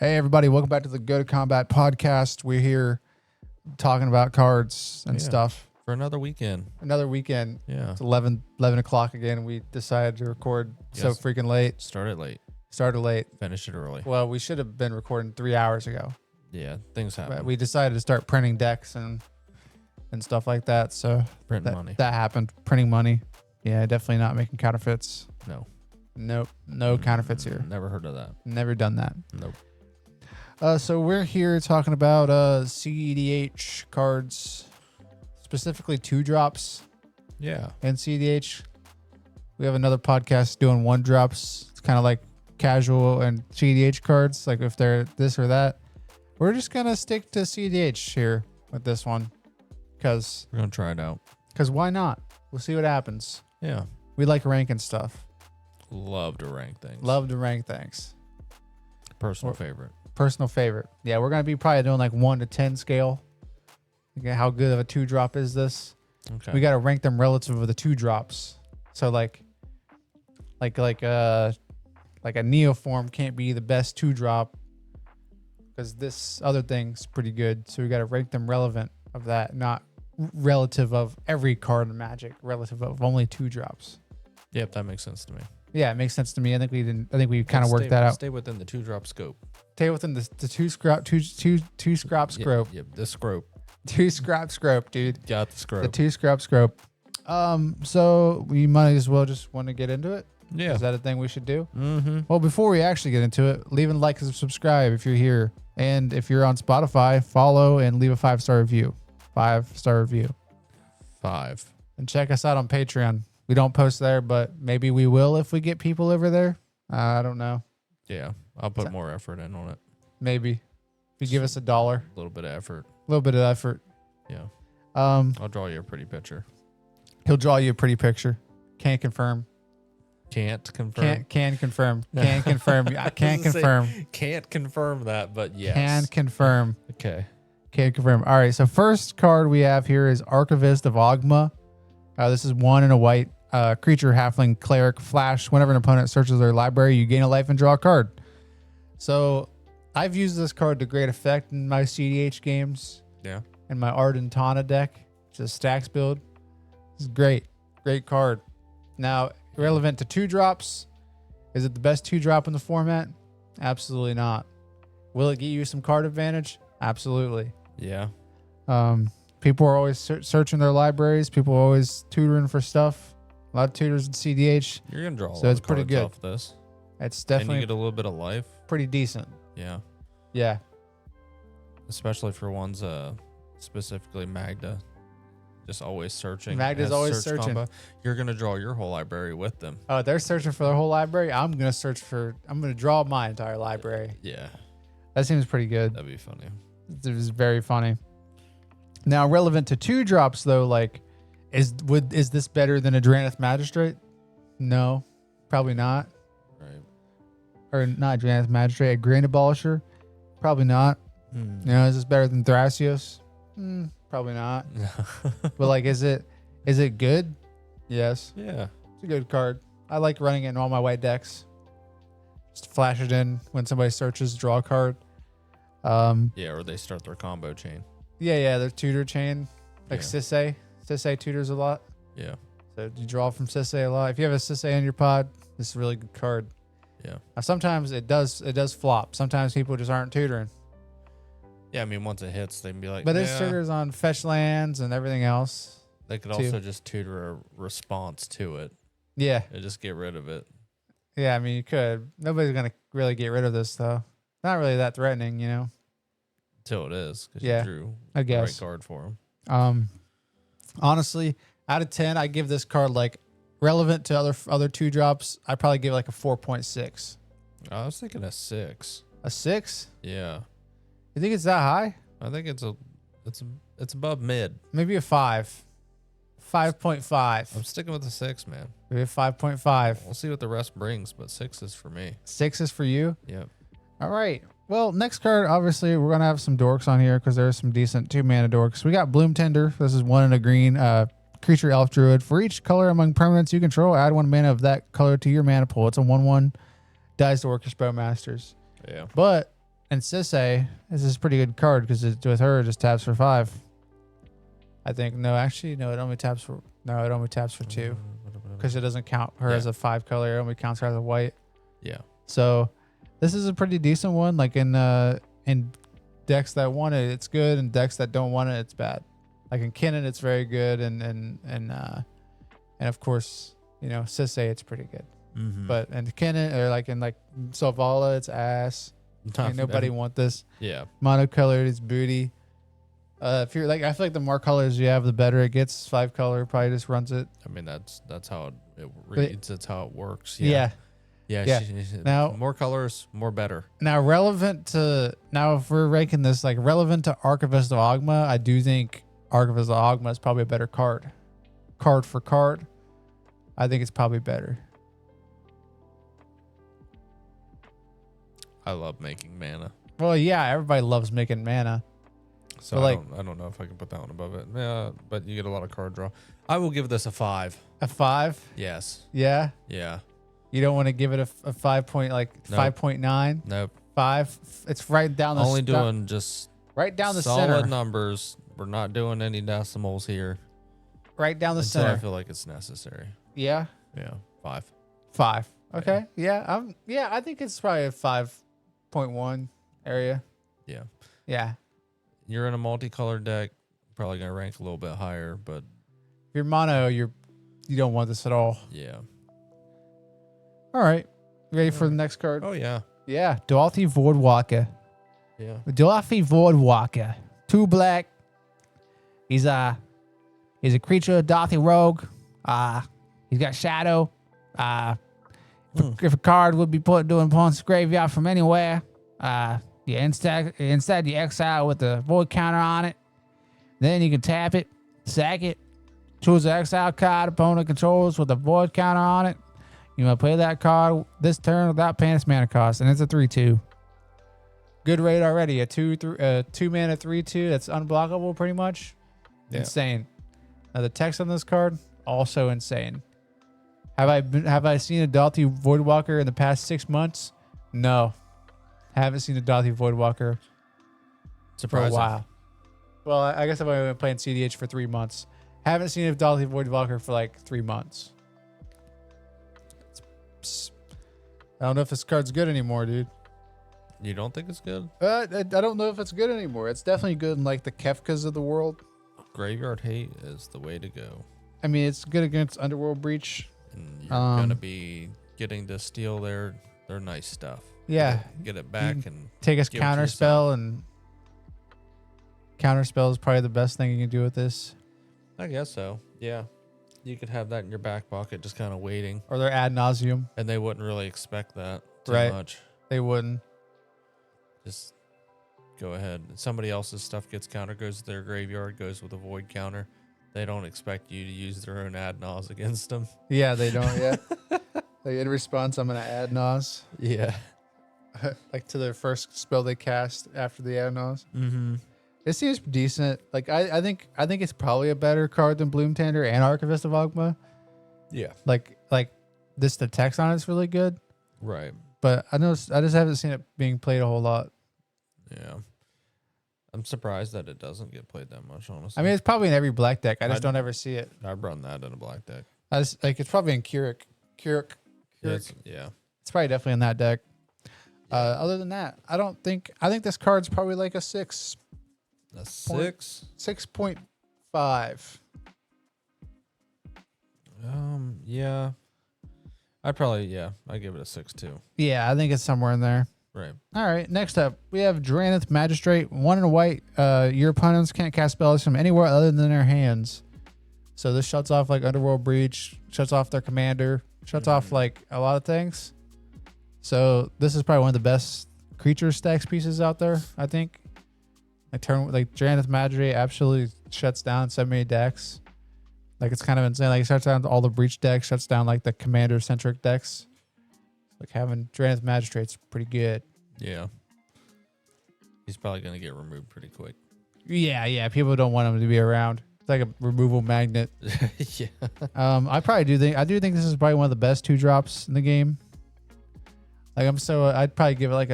Hey, everybody. Welcome back to the Go to Combat podcast. We're here talking about cards and stuff. For another weekend. Another weekend. Yeah. It's 11 o'clock again. We decided to record so freaking late. Started late. Finish it early. Well, we should have been recording 3 hours ago. Yeah, things happen. But we decided to start printing decks and stuff like that. So Printing money. That happened. Printing money. Yeah, definitely not making counterfeits. No. Nope. No counterfeits here. Never heard of that. Never done that. Nope. So we're here talking about cEDH cards, specifically 2-drops. Yeah. And cEDH. We have another podcast doing 1-drops. It's kind of like casual and cEDH cards, like if they're this or that. We're just gonna stick to cEDH here with this one, because We're going to try it out. why not? We'll see what happens. Yeah. We like ranking stuff. Love to rank things. Love to rank things. Personal favorite. Personal favorite. Yeah, we're gonna be probably doing like 1 to 10 scale. Okay, how good of a 2-drop is this? Okay. We got to rank them relative to the 2-drops. So like a Neoform can't be the best 2-drop because this other thing's pretty good. So we got to rank them relevant of that, not relative of every card in Magic, relative of only 2-drops. Yep, that makes sense to me. Yeah, it makes sense to me. I think we kind of worked that out. Stay within the 2-drop scope. Stay within the two scrap scope. Yep, the scope. 2 scrap scope, dude. Got the scope. The 2 scrap scope. So we might as well just want to get into it. Yeah. Is that a thing we should do? Mm-hmm. Well, before we actually get into it, leave a like and subscribe if you're here. And if you're on Spotify, follow and leave a 5-star review. 5-star review. 5. And check us out on Patreon. We don't post there, but maybe we will if we get people over there. I don't know. Yeah, I'll put more effort in on it. Maybe. If you give us $1. A little bit of effort. A little bit of effort. Yeah. I'll draw you a pretty picture. He'll draw you a pretty picture. Can't confirm. Can't confirm. Can confirm. Can confirm. I can't confirm. Can't confirm that, but yes. Can confirm. Okay. Can confirm. All right. So first card we have here is Archivist of Ogma. This is 1 and a white. Creature, halfling, cleric, flash. Whenever an opponent searches their library, you gain a life and draw a card. So I've used this card to great effect in my cEDH games. Yeah. In my Arden Tana deck, which is a stacks build. It's great. Great card. Now, relevant to 2-drops. Is it the best 2-drop in the format? Absolutely not. Will it get you some card advantage? Absolutely. Yeah. People are always searching their libraries. People are always tutoring for stuff. A lot of tutors in cEDH. You're going to draw a lot it's of pretty cards good. off this. It's definitely And you get a little bit of life. pretty decent. Yeah. Yeah. Especially for ones specifically Magda. Just always searching. Magda's Has always search searching. combo. You're going to draw your whole library with them. Oh, they're searching for their whole library. I'm going to draw my entire library. Yeah. That seems pretty good. That'd be funny. It was very funny. Now, relevant to 2-drops though, like, is this better than a Draneth Magistrate? No, probably not. Right. Or not Draneth Magistrate, a Grain Abolisher? Probably not. You know, is this better than Thrasios? Probably not. But like, is it good? Yes. Yeah. It's a good card. I like running it in all my white decks. Just flash it in when somebody searches, draw a card. Yeah, or they start their combo chain. Yeah, their tutor chain. Like Yeah. Sisay. Sisay tutors a lot. Yeah. So you draw from Sisay a lot. If you have a Sisay in your pod, this is a really good card. Yeah. Now, sometimes it does flop. Sometimes people just aren't tutoring. Yeah, I mean, once it hits, they can be like, But there's tutors on fetch lands and everything else. They could too. also just tutor a response to it. Yeah. And just get rid of it. Yeah, I mean, you could. Nobody's going to really get rid of this, though. Not really that threatening, you know? Until it is. Because Yeah, you drew I the guess. right card for him. Honestly, out of 10, I give this card, like, relevant to other 2-drops, I probably give it like a 4.6. I was thinking a 6. A 6? Yeah. You think it's that high? I think it's above mid. Maybe a 5. 5.5. I'm sticking with the 6, man. Maybe a 5.5. We'll see what the rest brings, but 6 is for me. 6 is for you? Yep. All right. Well, next card, obviously, we're going to have some dorks on here because there's some decent 2-mana dorks. We got Bloom Tender. This is 1 and a green. Creature Elf Druid. For each color among permanents you control, add 1 mana of that color to your mana pool. It's a 1/1. Dies to Orcish Bowmasters. Yeah. But And Sisei, this is a pretty good card because with her, it just taps for 5. I think. No, actually, no, it only taps for 2 because it doesn't count her as a 5 color. It only counts her as a white. Yeah. So this is a pretty decent one. Like in decks that want it, it's good, and decks that don't want it, it's bad. Like in Kinnan, it's very good, and of course, Sisei, it's pretty good. Mm-hmm. But in Kinnan or like in Selvala, it's ass. Ain't nobody want this. Yeah. Monocolored is booty. If you're like, I feel like the more colors you have, the better it gets. 5 color probably just runs it. I mean, that's how it reads. That's how it works. Yeah. Yeah. Now, more colors, more better. Now, if we're ranking this like relevant to Archivist of Ogma, I do think Archivist of Ogma is probably a better card. Card for card, I think it's probably better. I love making mana. Well, yeah, everybody loves making mana. So I don't know if I can put that one above it. Yeah, but you get a lot of card draw. I will give this a 5. A 5? Yes. Yeah. Yeah. You don't want to give it a 5 point, like 5.9? Nope. 5. It's right down the only doing just right down the solid center. numbers. We're not doing any decimals here. Right down the until center. I feel like it's necessary. Yeah. Yeah. 5. 5. Okay. Yeah. I think it's probably a 5.1 area. Yeah. Yeah. You're in a multicolored deck, probably gonna rank a little bit higher, but if you're mono, you don't want this at all. Yeah. All right. Ready for the next card? Oh yeah. Yeah. Dorothy Voidwalker. Yeah. Dorothy Voidwalker. 2 black. He's a creature, Dorothy Rogue. He's got shadow. If a card would be put into an opponent's graveyard from anywhere, instead you exile with the void counter on it. Then you can tap it, sack it, choose the exile card opponent controls with the void counter on it. You may play that card this turn without paying its mana cost, and it's a 3/2. Good rate already. A 2 mana 3/2 that's unblockable pretty much. Yeah. Insane. Now the text on this card also insane. Have I seen a Dorothy Voidwalker in the past 6 months? No. Haven't seen a Dorothy Voidwalker Surprising. for a while. Well, I guess I've only been playing cEDH for 3 months. Haven't seen a Dorothy Voidwalker for like 3 months. I don't know if this card's good anymore, dude. You don't think it's good? I don't know if it's good anymore. It's definitely good in like the Kefkas of the world. Graveyard hate is the way to go. I mean, it's good against Underworld Breach. And you're gonna be getting to steal their nice stuff. Yeah. Get it back and take a give it to counter spell, and counter spell is probably the best thing you can do with this. I guess so. Yeah. You could have that in your back pocket, just kind of waiting. Or they're ad nauseum. And they wouldn't really expect that too much. They wouldn't. Just go ahead. Somebody else's stuff gets counter, goes to their graveyard, goes with a void counter. They don't expect you to use their own ad nos against them. Yeah, they don't. Yeah. Like in response, I'm gonna ad nos. Yeah. Like to their first spell they cast after the ad nos. Mm-hmm. It seems decent. Like I think it's probably a better card than Bloomtender and Archivist of Ogma. Yeah. Like this, the text on it's really good. Right. But I just haven't seen it being played a whole lot. Yeah. I'm surprised that it doesn't get played that much, honestly. I mean, it's probably in every black deck. I just don't ever see it. I've run that in a black deck. It's probably in Keurig. Yeah. It's probably definitely in that deck. Other than that, I think this card's probably like a 6. A 6? 6.5. Yeah. I give it a 6 too. Yeah, I think it's somewhere in there. Right. All right. Next up, we have Dranith Magistrate. 1 and a white. Your opponents can't cast spells from anywhere other than their hands. So this shuts off like Underworld Breach, shuts off their commander, shuts off like a lot of things. So this is probably one of the best creature stacks pieces out there, I think. Like Dranith Magistrate absolutely shuts down so many decks. Like it's kind of insane. Like it shuts down all the Breach decks, shuts down like the commander centric decks. Like having Dranith Magistrate's pretty good. Yeah. He's probably going to get removed pretty quick. Yeah. People don't want him to be around. It's like a removal magnet. Yeah. I do think this is probably one of the best 2-drops in the game. Like I'd probably give it like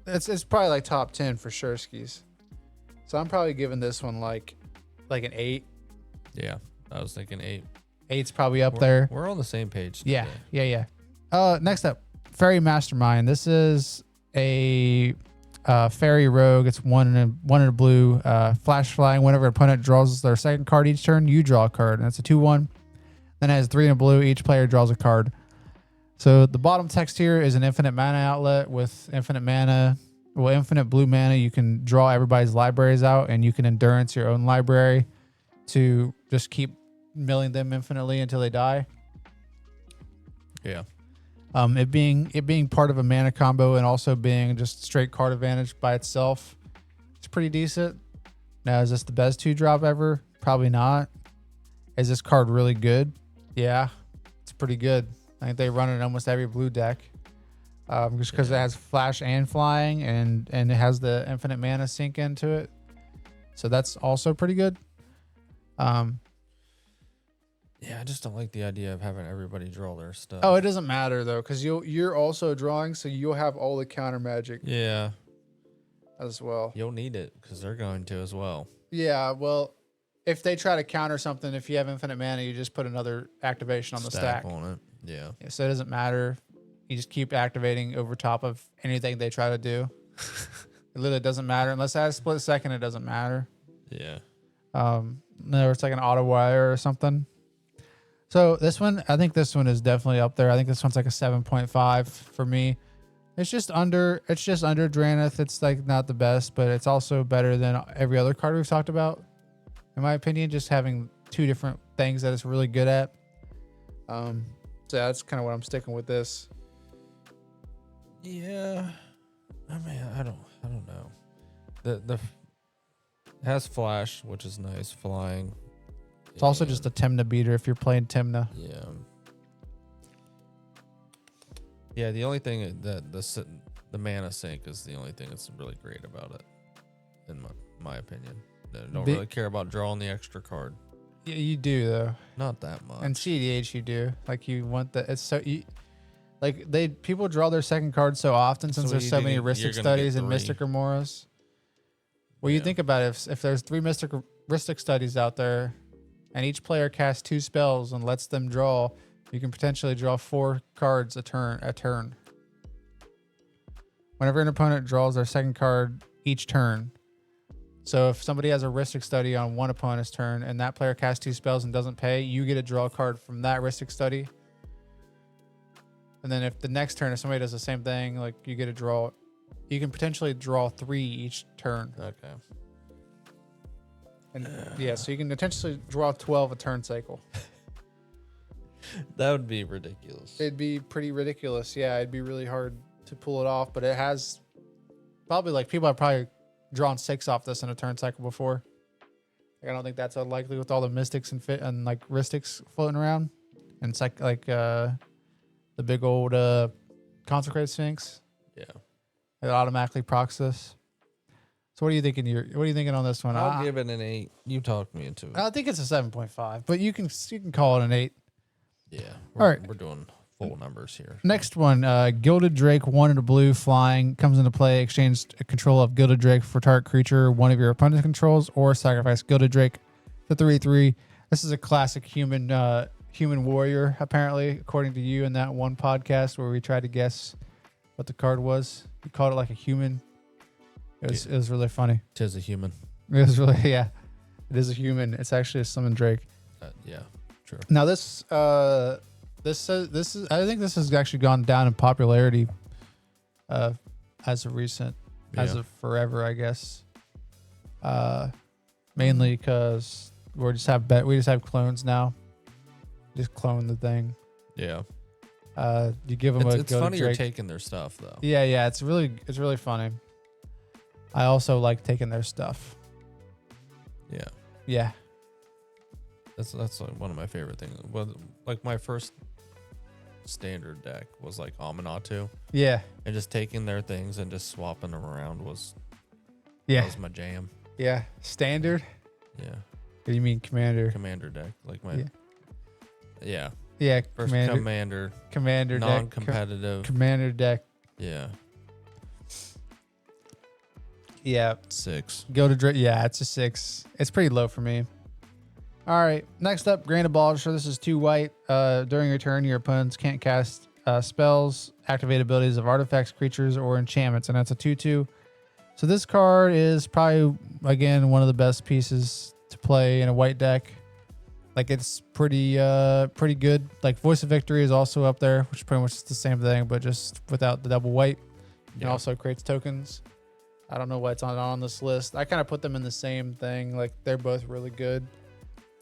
it's probably like top 10 for sure skis. So I'm probably giving this one like an 8. Yeah, I was thinking 8. 8's probably up there. We're on the same page. Yeah, Today. yeah. Next up, Fairy Mastermind. This is a fairy rogue. It's one in a blue. Flash flying. Whenever an opponent draws their second card each turn, you draw a card, and it's a 2/1. Then it has 3 in a blue. Each player draws a card. So the bottom text here is an infinite mana outlet with infinite mana. Well, infinite blue mana. You can draw everybody's libraries out, and you can endurance your own library to just keep milling them infinitely until they die. Yeah. It being part of a mana combo and also being just straight card advantage by itself, it's pretty decent. Now, is this the best 2-drop ever? Probably not. Is this card really good? Yeah, it's pretty good. I think they run it in almost every blue deck. Just because it has flash and flying and it has the infinite mana sink into it. So that's also pretty good. Yeah, I just don't like the idea of having everybody draw their stuff. Oh, it doesn't matter though, because you're also drawing, so you'll have all the counter magic. Yeah. As well. You'll need it because they're going to as well. Yeah, well, if they try to counter something, if you have infinite mana, you just put another activation on the stack. On it. Yeah. So it doesn't matter. You just keep activating over top of anything they try to do. It literally doesn't matter. Unless I have a split second, it doesn't matter. Yeah. It's like an auto wire or something. So this one, I think this one is definitely up there. I think this one's like a 7.5 for me. It's just under Dranith. It's like not the best, but it's also better than every other card we've talked about. In my opinion, just having 2 different things that it's really good at. So that's kind of what I'm sticking with this. Yeah. I mean, I don't know. The it has flash, which is nice, flying. It's also just a Timna beater if you're playing Timna. Yeah. Yeah, the only thing that the mana sink is the only thing that's really great about it, in my opinion. I don't really care about drawing the extra card. Yeah, you do though. Not that much. And cEDH you do. Like you want the it's so people draw their second card so often since there's so many Rhystic Studies and Mystic Remoras. Well, you think about it, if there's 3 Rhystic Studies out there, and each player casts 2 spells and lets them draw, you can potentially draw 4 cards a turn. Whenever an opponent draws their second card each turn. So if somebody has a Rhystic Study on one opponent's turn and that player casts 2 spells and doesn't pay, you get to draw a card from that Rhystic Study. And then if the next turn, if somebody does the same thing, like you get to draw, you can potentially draw 3 each turn. Okay. And so you can potentially draw 12 a turn cycle. That would be ridiculous. It'd be pretty ridiculous. Yeah, it'd be really hard to pull it off, but it has probably like people have probably drawn 6 off this in a turn cycle before. Like, I don't think that's unlikely with all the mystics and like Rhystics floating around. And it's like the big old Consecrated Sphinx. Yeah. It automatically procs this. So what are you thinking? What are you thinking on this one? I'll give it an 8. You talked me into it. I think it's a 7.5, but you can call it an 8. Yeah. All right. We're doing full numbers here. Next one, Gilded Drake, 1 in a blue, flying, comes into play. Exchange control of Gilded Drake for target creature one of your opponent's controls, or sacrifice Gilded Drake to 3/3. This is a classic human warrior, apparently, according to you in that one podcast where we tried to guess what the card was. You called it like a human. It was really funny. Tis a human. It was really, yeah. It is a human. It's actually a summon Drake. Yeah, true. Now this is I think this has actually gone down in popularity as of recent, as of forever, I guess. Mainly because we just have clones now. Just clone the thing. Yeah. You give them it's funny you're taking their stuff though. Yeah, it's really funny. I also like taking their stuff. Yeah. Yeah. That's like one of my favorite things. Well, like my first standard deck was like Aminatu. Yeah. And just taking their things and just swapping them around was my jam. Yeah. Standard? Yeah. What do you mean commander? Commander deck. Like my Yeah. First commander deck. Non-competitive. Commander deck. Yeah. Yeah. 6. Yeah, it's a 6. It's pretty low for me. All right. Next up, Grand Abolisher. This is 2 white. During your turn, your opponents can't cast spells, activate abilities of artifacts, creatures, or enchantments, and that's a 2/2. So this card is probably, again, one of the best pieces to play in a white deck. Like, it's pretty good. Like, Voice of Victory is also up there, which is pretty much the same thing, but just without the double white. It also creates tokens. I don't know why it's on this list. I kind of put them in the same thing. Like, they're both really good.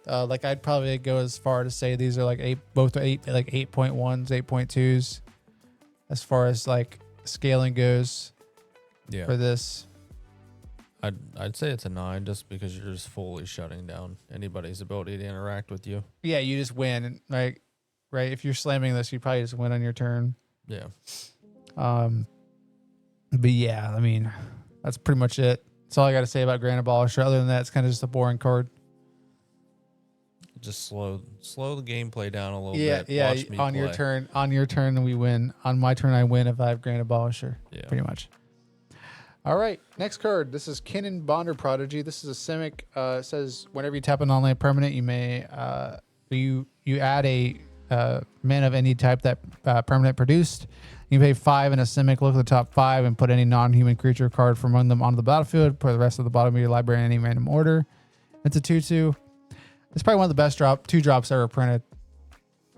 Like, I'd probably go as far to say these are like 8.1s, 8.2s, as far as like scaling goes. Yeah. For this. I'd say it's a 9 just because you're just fully shutting down anybody's ability to interact with you. Yeah, you just win. Like, right? If you're slamming this, you probably just win on your turn. Yeah. But yeah, I mean, that's pretty much it. That's all I got to say about Grand Abolisher. Other than that, it's kind of just a boring card. Just slow the gameplay down a little bit. Yeah. Watch me on play. your turn, we win. On my turn, I win if I have Grand Abolisher. Yeah. Pretty much. All right, next card. This is Kinnan Bonder Prodigy. This is a Simic. It says whenever you tap a non-land permanent, you may you add a mana of any type that permanent produced. You pay 5 in a Simic. Look at the top 5 and put any non-human creature card from among them onto the battlefield. Put the rest of the bottom of your library in any random order. It's a 2/2. It's probably one of the best 2 drops ever printed.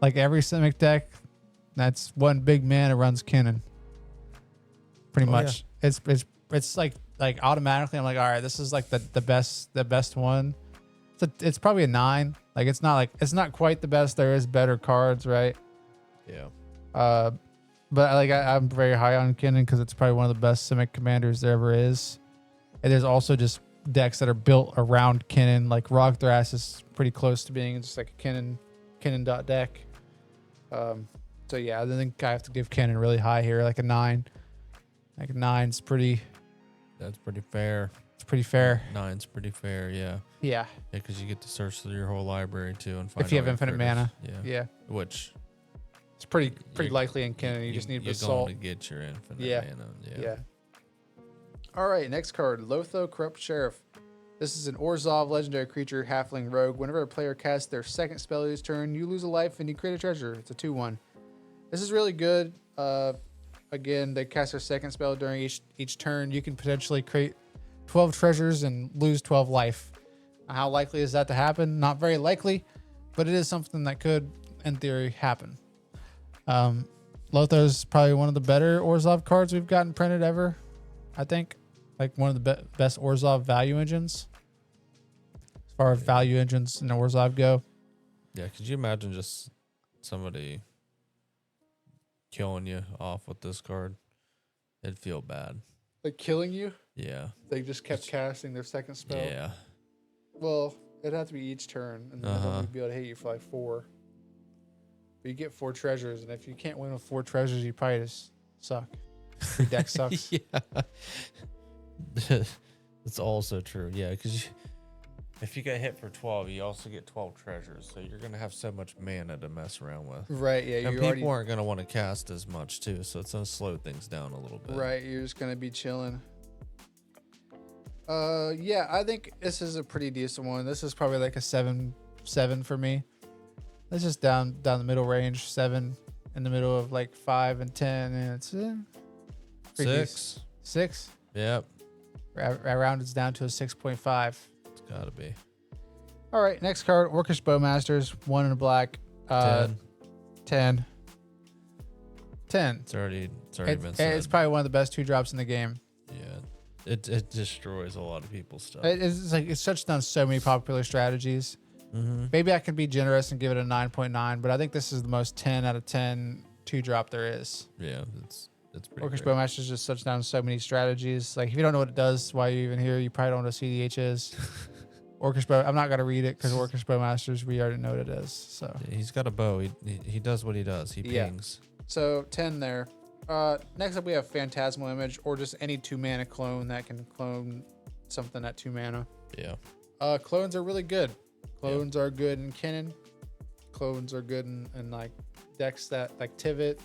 Like, every Simic deck, that's one big mana runs Kinnan. Pretty much. Yeah. It's like automatically I'm like, all right, this is like the best one. It's probably a 9. Like, it's not quite the best. There is better cards, right? Yeah. But I'm very high on Kinnan because it's probably one of the best Simic commanders there ever is. And there's also just decks that are built around Kinnan. Like, Rogthras is pretty close to being just like a Kinnan dot deck. So yeah, I think I have to give Kinnan really high here, like a 9. Like, a 9's pretty. That's pretty fair. It's pretty fair. 9's pretty fair, yeah. Yeah. Yeah, because you get to search through your whole library too and find. If you have infinite mana. Yeah. Yeah. Which. It's pretty likely in Kinnan. You just need Basalt. You're going to get your infinite mana. Yeah. All right, next card, Lotho Corrupt Sheriff. This is an Orzhov legendary creature, halfling rogue. Whenever a player casts their second spell of his turn, you lose a life and you create a treasure. It's a 2/1. This is really good. Again, they cast their second spell during each turn. You can potentially create 12 treasures and lose 12 life. How likely is that to happen? Not very likely, but it is something that could, in theory, happen. Lotho's probably one of the better Orzhov cards we've gotten printed ever, I think. Like, one of the best Orzhov value engines. As far as value engines in Orzhov go. Yeah, could you imagine just somebody killing you off with this card? It'd feel bad. Like, killing you? Yeah. They just kept casting their second spell? Yeah. Well, it'd have to be each turn, and then they'd be able to hit you for like 4. But you get 4 treasures, and if you can't win with 4 treasures, you probably just suck. Your deck sucks. Yeah. That's also true. Yeah, because if you get hit for 12, you also get 12 treasures. So you're going to have so much mana to mess around with. Right, yeah. And people aren't going to want to cast as much, too. So it's going to slow things down a little bit. Right, you're just going to be chilling. Yeah, I think this is a pretty decent one. This is probably like a 7 for me. This is down the middle range. 7 in the middle of like 5 and 10. And it's 6. 6? Yep. I rounded down to a 6.5. It's got to be. All right, next card, Orcish Bowmasters, 1 in a black. 10. 10. It's already been said. It's probably one of the best 2 drops in the game. Yeah, it destroys a lot of people's stuff. It's touched down so many popular strategies. Mm-hmm. Maybe I can be generous and give it a 9.9, but I think this is the most 10 out of 10 2 drop there is. Yeah, it's pretty Orcish great. Bowmasters just touched down so many strategies. Like, if you don't know what it does, why you're even here, you probably don't know what cEDH is. Orcish Bow. I'm not going to read it because Orcish Bowmasters, we already know what it is. So Yeah, he's got a bow. He does what he does. He pings. So 10 there. Next up, we have Phantasmal Image, or just any 2-mana clone that can clone something at 2 mana. Yeah. Clones are really good. Clones are good in Kinnan. Clones are good in like decks that like Tivit.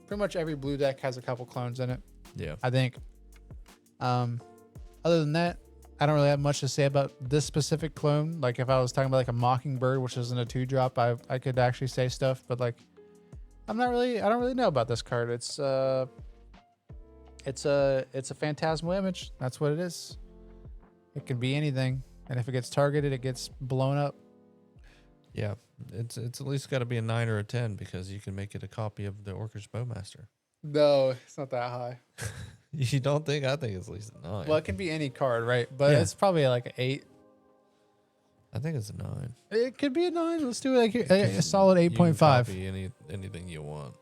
Pretty much every blue deck has a couple clones in it. Yeah. I think. Other than that, I don't really have much to say about this specific clone. Like if I was talking about like a Mockingbird, which isn't a 2-drop, I could actually say stuff, but like I don't really know about this card. It's a phantasmal image. That's what it is. It can be anything, and if it gets targeted, it gets blown up. Yeah, it's at least got to be a 9 or a 10 because you can make it a copy of the Orcish Bowmaster. No, it's not that high. You don't think? I think it's at least a 9. Well, it can be any card, right? But Yeah. it's probably like an 8. I think it's a 9. It could be a 9. Let's do like a solid You can 8.5. copy anything you want.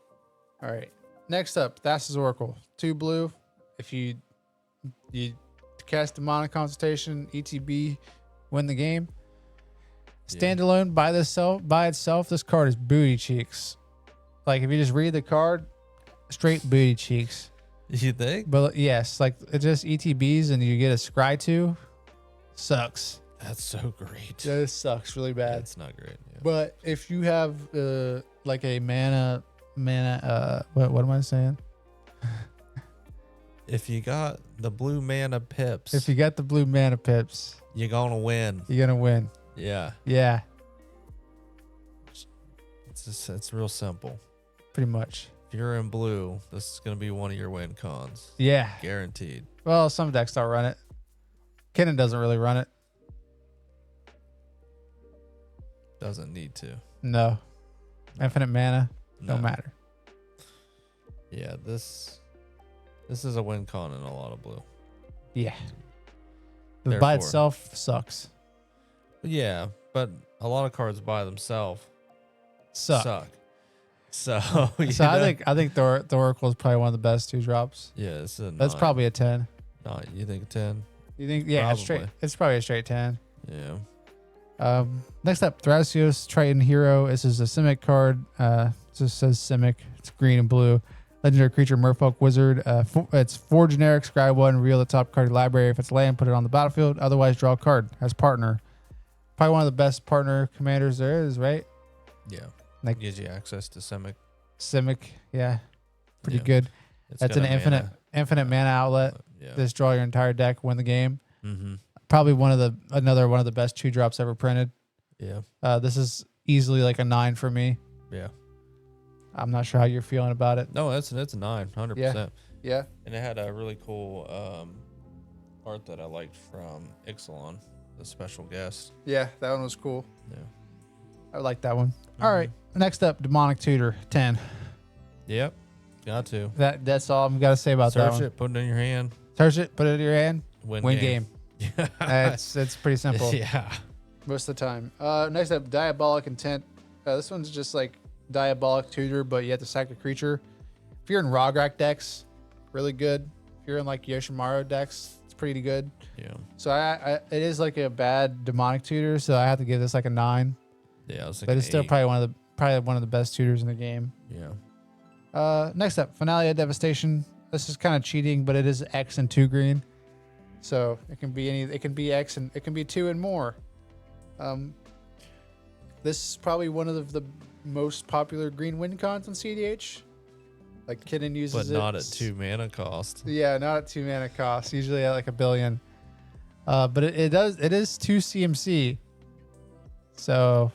All right. Next up, Thassa's Oracle. 2 blue. If you cast Demonic Consultation, ETB, win the game. Standalone by itself, this card is booty cheeks. Like if you just read the card, straight booty cheeks. You think? But yes, like it just ETBs and you get a scry 2. Sucks. That's so great. This sucks really bad. Yeah, it's not great. Yeah. But if you have like a mana, what am I saying? If you got the blue mana pips, If you got the blue mana pips, you're gonna win. you're gonna win. Yeah, Yeah, it's real simple. pretty much. If you're in blue, this is gonna be one of your win cons, Yeah. guaranteed. Well, some decks don't run it. Kennen doesn't really run it. Doesn't need to. No. Infinite mana, no No. matter. Yeah, this is a win con in a lot of blue. Yeah. The by Therefore. itself sucks. Yeah, but a lot of cards by themselves Suck. So, So I think the Oracle is probably one of the best 2-drops. yeah, it's a That's 9. probably a 10. No, you think a 10? You think? Yeah, Probably. it's probably a straight 10. Yeah. Next up, Thrasios Triton Hero. This is a Simic card. Just says Simic. It's green and blue. Legendary creature, Merfolk Wizard. It's 4 generic. Scry 1. Reveal the top card of your library. If it's land, put it on the battlefield. Otherwise, draw a card as partner. Probably one of the best partner commanders there is, right? Yeah. Like- Gives you access to Simic. Simic. Yeah. Pretty Yeah. good. It's That's got an a infinite mana outlet. Yeah. Just draw your entire deck, win the game. Mm-hmm. Probably another one of the best 2-drops ever printed. Yeah. This is easily like a 9 for me. Yeah. I'm not sure how you're feeling about it. No, it's a 9, 100%. Yeah. And it had a really cool art that I liked from Ixalan, the special guest. Yeah, that one was cool. Yeah. I like that one. All right. Next up, Demonic Tutor, 10. Yep. Got to. That's all I'm got to say about that Search one. it, put it in your hand, Search it, put it in your hand, win game. Yeah. It's pretty simple Yeah. most of the time. Next up, Diabolic Intent. This one's just like Diabolic Tutor, but you have to sack a creature. If you're in Rograk decks, really good. If you're in like Yoshimaru decks, it's pretty good. Yeah. So it is like a bad Demonic Tutor, so I have to give this like a 9. Yeah. I was But it's still 8. probably one of the best tutors in the game. Yeah. Next up, Finale of Devastation. This is kind of cheating, but it is X and 2 green, so it can be it can be X and it can be 2 and more. This is probably one of the most popular green win cons on cEDH. Like Kennen uses But it. not at 2 mana cost. Yeah, not at 2 mana cost. Usually at like 1 billion. But it is 2 CMC. So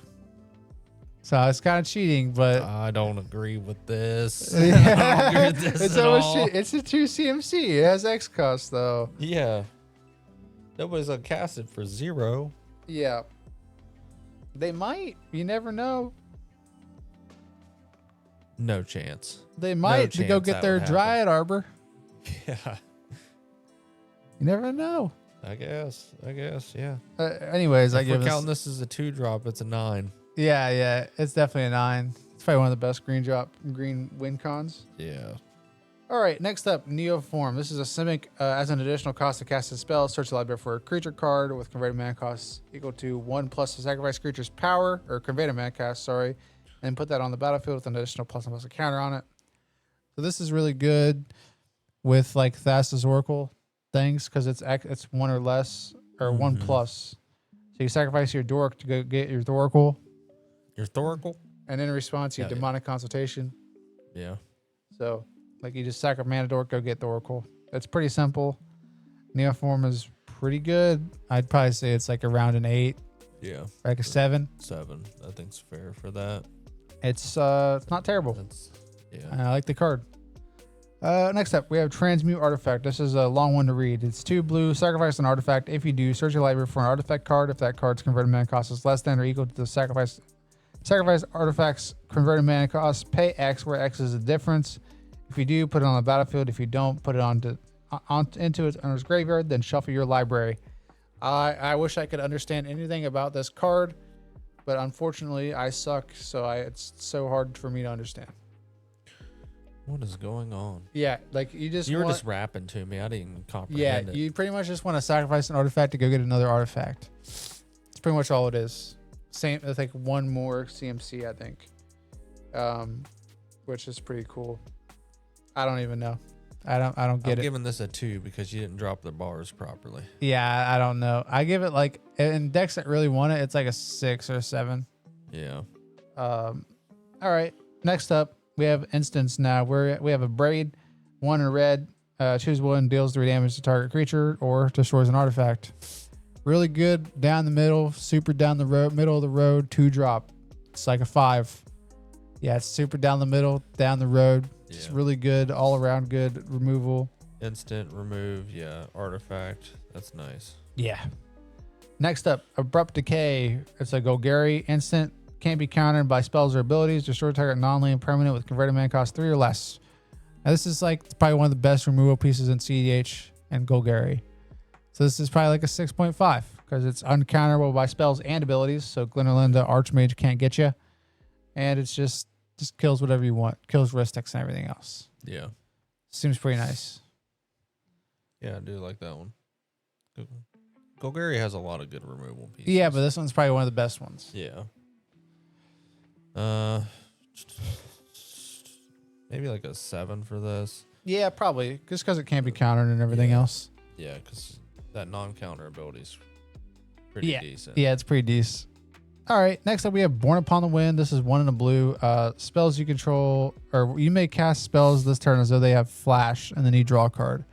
it's kind of cheating, but I don't agree with this. yeah. I don't agree with this it's at almost all. it's a 2 CMC. It has X cost though. Yeah. Nobody's gonna cast it for 0. Yeah. They might. You never know. No chance. They might to go chance get that their would happen. Dryad Arbor. Yeah. You never know. I guess. Yeah. Anyways, I If give we're this. counting this as a 2-drop, it's a 9. Yeah. It's definitely a 9. It's probably one of the best green win cons. Yeah. All right, next up, Neoform. This is a Simic as an additional cost to cast a spell. Search the library for a creature card with converted mana cost equal to 1 plus the sacrifice creature's power, or converted mana cost, sorry, and put that on the battlefield with an additional +1/+a counter on it. So this is really good with like Thassa's Oracle things because it's 1 or less, or 1 plus. So you sacrifice your Dork to go get your Thoracle, Your Thoracle? and in response, you Hell yeah. Demonic Consultation. Yeah. So, like, you just sack a mana dork, go get the Oracle. It's pretty simple. Neoform is pretty good. I'd probably say it's like around an 8, Yeah. like a 7. 7. I think's fair for that. It's not terrible. That's yeah. I like the card. Next up, we have Transmute Artifact. This is a long one to read. It's 2 blue. Sacrifice an artifact. If you do, search your library for an artifact card. If that card's converted mana cost is less than or equal to the sacrifice artifact's converted mana cost, pay X, where X is the difference. If you do, put it on the battlefield. If you don't, put it into its owner's graveyard, then shuffle your library. I wish I could understand anything about this card, but unfortunately I suck, so it's so hard for me to understand. What is going on? Yeah, like you were just rapping to me. I didn't even comprehend yeah, it. you pretty much just want to sacrifice an artifact to go get another artifact. It's pretty much all it is. Same, it's like one more CMC, I think, which is pretty cool. I don't even know. I don't get it. I'm giving this a 2 because you didn't drop the bars properly. Yeah, I don't know. I give it like in decks that really want it, it's like a 6 or 7. Yeah. All right. Next up, we have instants now. We have a braid, 1 in red. Choose one, deals 3 damage to target creature or destroys an artifact. Really good down the middle, super down the road, middle of the road, 2 drop. It's like a 5. Yeah, it's super down the middle, down the road. Yeah. It's really good, all around good removal. Instant remove, yeah. Artifact, that's nice. Yeah. Next up, Abrupt Decay. It's a Golgari instant. Can't be countered by spells or abilities. Destroy target non-land permanent with converted mana cost 3 or less. Now this is like probably one of the best removal pieces in cEDH and Golgari. So this is probably like a 6.5 because it's uncounterable by spells and abilities. So Glenorlinda Archmage can't get you. And it's just kills whatever you want. Kills Ristics and everything else. Yeah. Seems pretty nice. Yeah, I do like that one. Golgari has a lot of good removal pieces. Yeah, but this one's probably one of the best ones. Yeah. Maybe like a 7 for this. Yeah, probably. Just because it can't be countered and everything else. Yeah, because that non-counter ability is pretty decent. Yeah, it's pretty decent. All right, next up we have Born Upon the Wind. This is 1 in a blue. Spells you control, or you may cast spells this turn as though they have flash, and then you draw a card.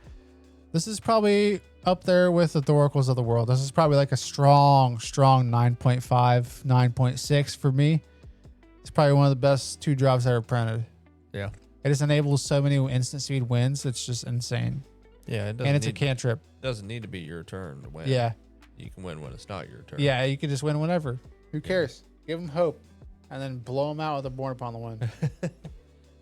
This is probably up there with the Thoracles of the world. This is probably like a strong 9.5, 9.6 for me. It's probably one of the best 2 drops ever printed. Yeah. It just enables so many instant speed wins. It's just insane. Yeah, it doesn't. And it's a cantrip. Doesn't need to be your turn to win. Yeah. You can win when it's not your turn. Yeah, you can just win whenever. Who cares? Give them hope, and then blow them out with a Born Upon the Wind.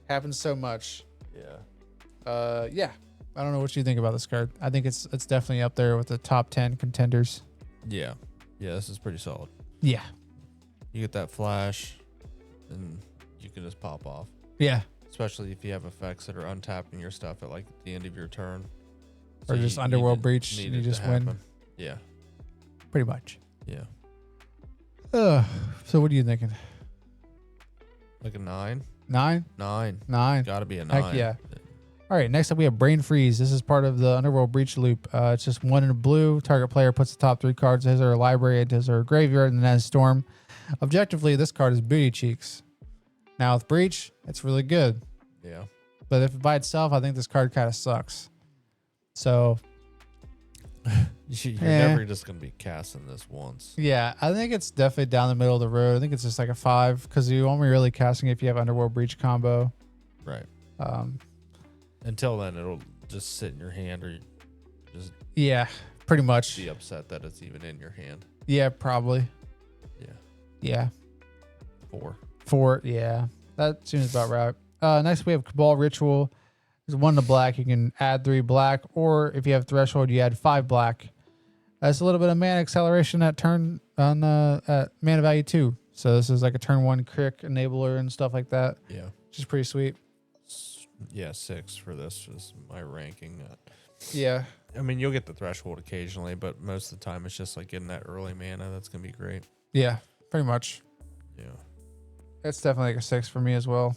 Happens so much. Yeah. Yeah. I don't know what you think about this card. I think it's definitely up there with the top 10 contenders. Yeah. Yeah, this is pretty solid. Yeah. You get that flash, and you can just pop off. Yeah. Especially if you have effects that are untapping your stuff at like the end of your turn. Or just Underworld Breach, and you just win. Yeah. Pretty much. Yeah. So what are you thinking? Like a 9? 9? 9. 9. Gotta be a 9. Heck yeah. All right, next up we have Brain Freeze. This is part of the Underworld Breach loop. It's just 1 in a blue. Target player puts the top 3 cards of his or her library into his or her graveyard and then has Storm. Objectively, this card is booty cheeks. Now with Breach, it's really good. Yeah. But if by itself, I think this card kind of sucks. So you're never just going to be casting this once. yeah, I think it's definitely down the middle of the road. I think it's just like a 5 because you only really casting it if you have Underworld Breach combo. Right. Until then, it'll just sit in your hand or just pretty much be upset that it's even in your hand. Yeah, probably. Yeah. 4. Yeah, that seems about right. Next we have Cabal Ritual. There's 1 in the black. You can add 3 black, or if you have Threshold, you add 5 black. That's a little bit of mana acceleration at turn on at mana value 2. So this is like a turn 1 crick enabler and stuff like that. Yeah, which is pretty sweet. Yeah, 6 for this is my ranking. Yeah, I mean you'll get the Threshold occasionally, but most of the time it's just like getting that early mana. That's gonna be great. Yeah, pretty much. Yeah, it's definitely like a 6 for me as well.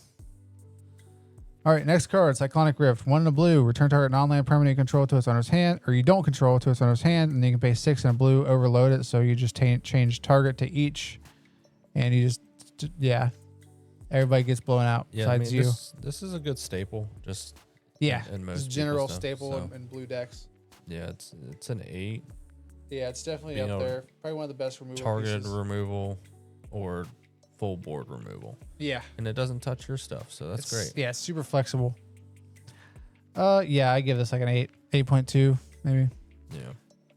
All right, next card, Cyclonic Rift. 1 in a blue. Return target non-land permanent control to its owner's hand, or you don't control to its owner's hand, and then you can pay 6 in a blue, overload it, so you just change target to each, and you just, everybody gets blown out besides you. This is a good staple, just in most general stuff, staple so. in blue decks. Yeah, it's an 8. Yeah, it's definitely Being up able there. Probably one of the best removal Targeted pieces. removal or full board removal. Yeah. And it doesn't touch your stuff, so that's great. Yeah, it's super flexible. Yeah, I give this like an 8.2 maybe. Yeah.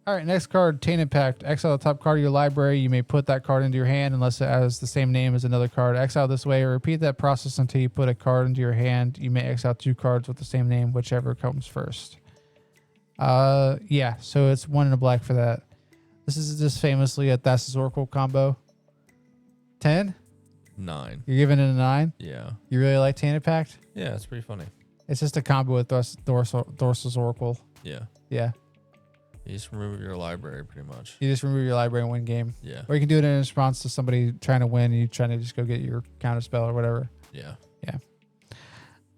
All right, next card, Tainted Pact. Exile the top card of your library. You may put that card into your hand unless it has the same name as another card. Exile this way, or repeat that process until you put a card into your hand. You may exile 2 cards with the same name, whichever comes first. Yeah, so it's 1 and a black for that. This is just famously a Thassa's Oracle combo. 10? 9. You're giving it a 9? Yeah. You really like Tainted Pact? Yeah, it's pretty funny. It's just a combo with Thassa's Oracle. Yeah. Yeah. You just remove your library pretty much. You just remove your library and win game. Yeah. Or you can do it in response to somebody trying to win and you trying to just go get your counter spell or whatever. Yeah. Yeah.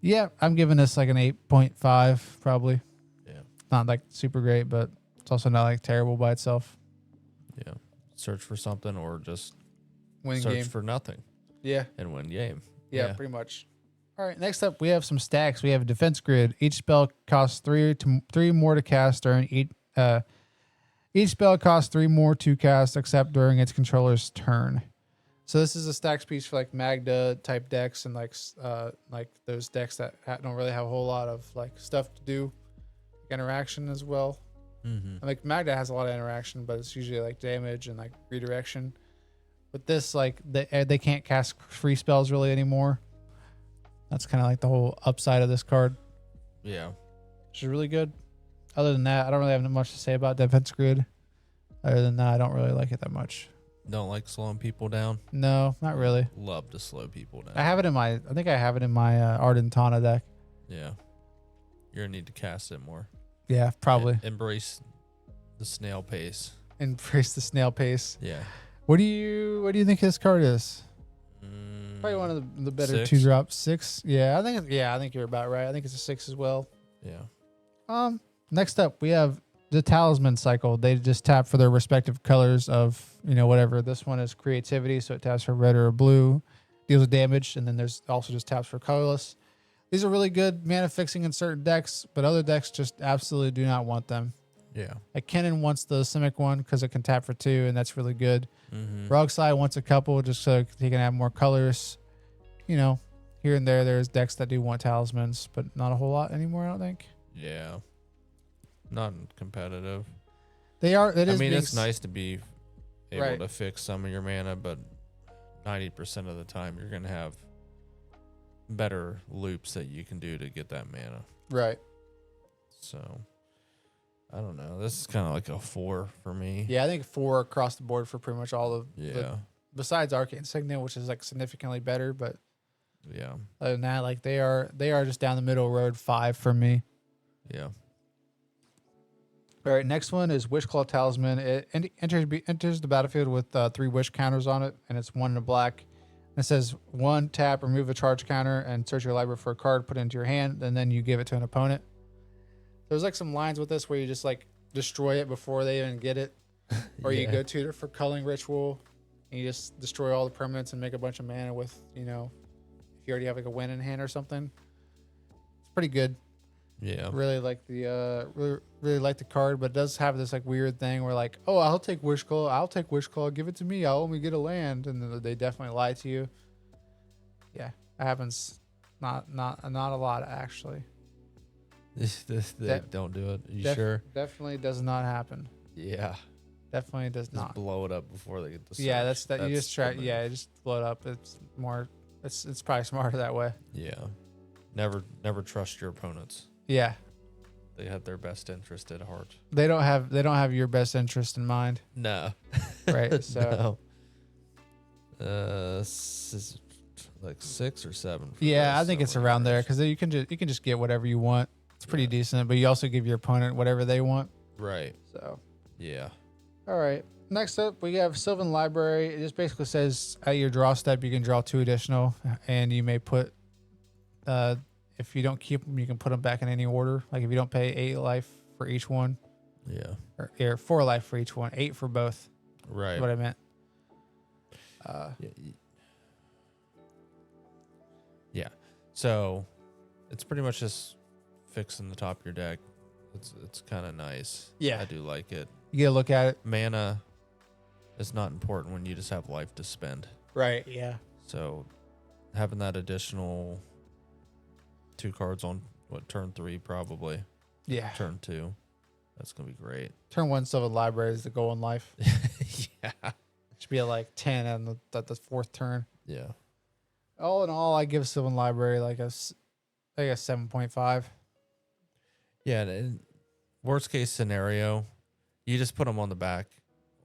Yeah, I'm giving this like an 8.5 probably. Yeah. Not like super great, but it's also not like terrible by itself. Yeah. Search for something or just Win search game. for nothing Yeah. and win game. Yeah, pretty much. All right, next up we have some stacks. We have a defense grid. Each spell costs 3 more to cast during each spell costs 3 more to cast except during its controller's turn. So this is a stacks piece for like Magda type decks and like those decks that don't really have a whole lot of like stuff to do, interaction as well. Mm-hmm. Like Magda has a lot of interaction, but it's usually like damage and like redirection. But this, like they can't cast free spells really anymore. That's kind of like the whole upside of this card. Yeah. Which is really good. Other than that, I don't really have much to say about Defense Grid. Other than that, I don't really like it that much. Don't like slowing people down? No, not really. Love to slow people down. I think I have it in my Ardentana deck. Yeah. You're going to need to cast it more. Yeah, probably. Embrace the snail pace. Embrace the snail pace. Yeah. What do you think this card is? Probably one of the better 6. 2-drop. 6. Yeah, I think you're about right. I think it's a 6 as well. Yeah. Next up we have the Talisman cycle. They just tap for their respective colors of, whatever. This one is creativity, so it taps for red or blue, deals damage, and then there's also just taps for colorless. These are really good mana fixing in certain decks, but other decks just absolutely do not want them. Yeah. Like Kennen wants the Simic one because it can tap for 2, and that's really good. Mm-hmm. Rogueside wants a couple just so he can have more colors. Here and there's decks that do want talismans, but not a whole lot anymore, I don't think. Yeah. Not competitive. They are. It's nice to be able Right. to fix some of your mana, but 90% of the time you're going to have better loops that you can do to get that mana. Right. So, I don't know. This is kind of like a 4 for me. Yeah, I think 4 across the board for pretty much all of Yeah. besides Arcane Signet, which is like significantly better, but Yeah. other than that, like they are just down the middle road 5 for me. Yeah. All right, next one is Wishclaw Talisman. It enters the battlefield with 3 wish counters on it, and it's 1 in a black. And it says 1 tap, remove a charge counter, and search your library for a card, put it into your hand, and then you give it to an opponent. There's like some lines with this where you just like destroy it before they even get it, or you go to it for Culling Ritual, and you just destroy all the permanents and make a bunch of mana with, if you already have like a win in hand or something. It's pretty good. Yeah. Really like the really like the card, but it does have this like weird thing where like, oh, I'll take Wishclaw, give it to me, I'll only get a land, and then they definitely lie to you. Yeah, that happens not a lot actually. They don't do it. You sure? Definitely does not happen. Yeah. Definitely does Just not. blow it up before they get the search. Yeah, that's that. You That's just try. the move. Yeah, just blow it up. It's more. It's probably smarter that way. Yeah. Never trust your opponents. Yeah, They have their best interest at heart. they don't have your best interest in mind. No. Right. So no. Like 6 or 7. For yeah, this, I think it's somewhere around in there because you can just get whatever you want. It's pretty decent, but you also give your opponent whatever they want. Right. So Yeah. all right. Next up, we have Sylvan Library. It just basically says at your draw step you can draw 2 additional, and you may put. If you don't keep them, you can put them back in any order. Like if you don't pay 8 life for each one, Yeah. or 4 life for each one, 8 for both. Right. That's what I meant. Yeah. So it's pretty much just fixing the top of your deck It's kind of nice. Yeah. I do like it. You get a look at it. Mana is not important when you just have life to spend. Right. Yeah. So having that additional 2 cards on turn 3 probably. Yeah. Turn 2. That's gonna be great. Turn 1 Sylvan Library is the goal in life. Yeah. Should be at like 10 on the 4th turn. Yeah. All in all, I give Sylvan Library like a 7.5. Yeah. And worst case scenario, you just put them on the back,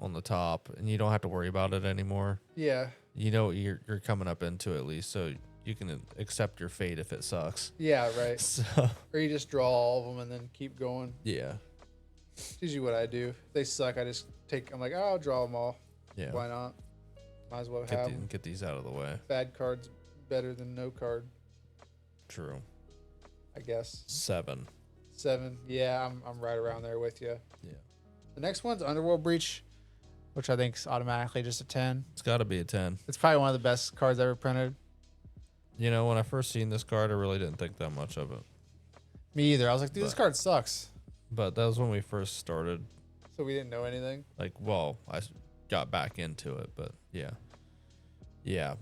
on the top, and you don't have to worry about it anymore. Yeah. You know what you're coming up into at least, so you can accept your fate if it sucks. Yeah, right. So Or you just draw all of them and then keep going. yeah. It's usually what I do. If they suck, I just I'm like, oh, I'll draw them all. Yeah. Why not? Might as well have them. Get these out of the way. Bad cards better than no card, True. I guess. 7. 7. Yeah, I'm right around there with you. Yeah. The next one's Underworld Breach, which I think is automatically just a 10. It's got to be a 10. It's probably one of the best cards ever printed. You know, when I first seen this card, I really didn't think that much of it. Me either. I was like, dude, this card sucks. But that was when we first started. So we didn't know anything. Like, well, I got back into it, but yeah. Yeah.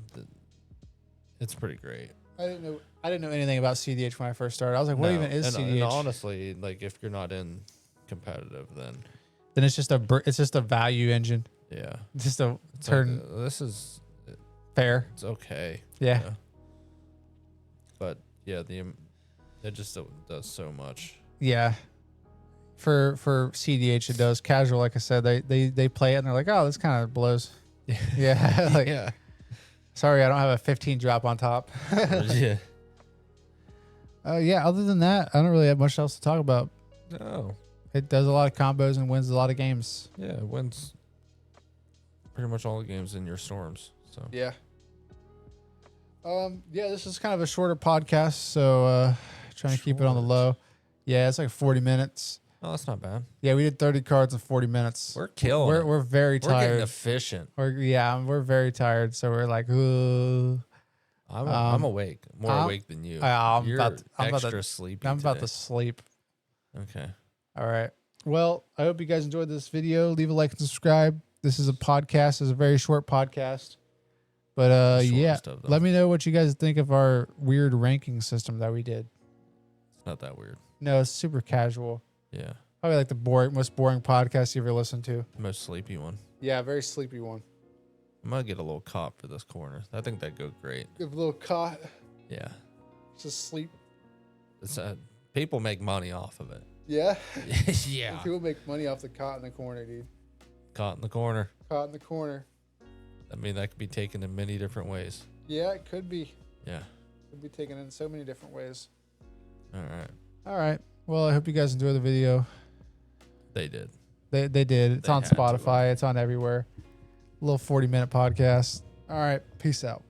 It's pretty great. I didn't know anything about CEDH when I first started. I was like, what even is CEDH? And honestly, like, if you're not in competitive, then it's just a value engine. yeah. It's just a It's turn. like, this is Fair. It's okay. Yeah. But yeah, it just does so much. Yeah. For CEDH it does. Casual, like I said, they play it and they're like, oh, this kind of blows. Yeah. Like, Yeah. sorry, I don't have a 15 drop on top. Yeah. Yeah, other than that, I don't really have much else to talk about. No. It does a lot of combos and wins a lot of games. Yeah, it wins pretty much all the games in your storms. So Yeah. Yeah, this is kind of a shorter podcast, so trying to keep it on the low. Yeah, it's like 40 minutes. oh, that's not bad. Yeah, we did 30 cards in 40 minutes. We're killing it. We're very We're getting tired. efficient. We're very tired, so we're like, ooh. I'm awake. More awake than you. I'm You're about extra to, sleepy I'm about today. to sleep. Okay. All right. Well, I hope you guys enjoyed this video. Leave a like and subscribe. This is a podcast. It's a very short podcast. But yeah, Shortest of them. let me know what you guys think of our weird ranking system that we did. It's not that weird. No, it's super casual. Yeah. Probably like the most boring podcast you ever listened to. Most sleepy one. Yeah, very sleepy one. I'm gonna get a little cop for this corner. I think that'd go great. Give a little cot. Yeah. Just sleep. It's people make money off of it. Yeah. Yeah. People make money off the cot in the corner, dude. Caught in the corner. Cot in the corner. I mean, that could be taken in many different ways. Yeah, it could be. Yeah. Could be taken in so many different ways. All right. All right. Well, I hope you guys enjoy the video. They did. They did. It's They on had to. Spotify. It's on everywhere. A little 40-minute podcast. All right. Peace out.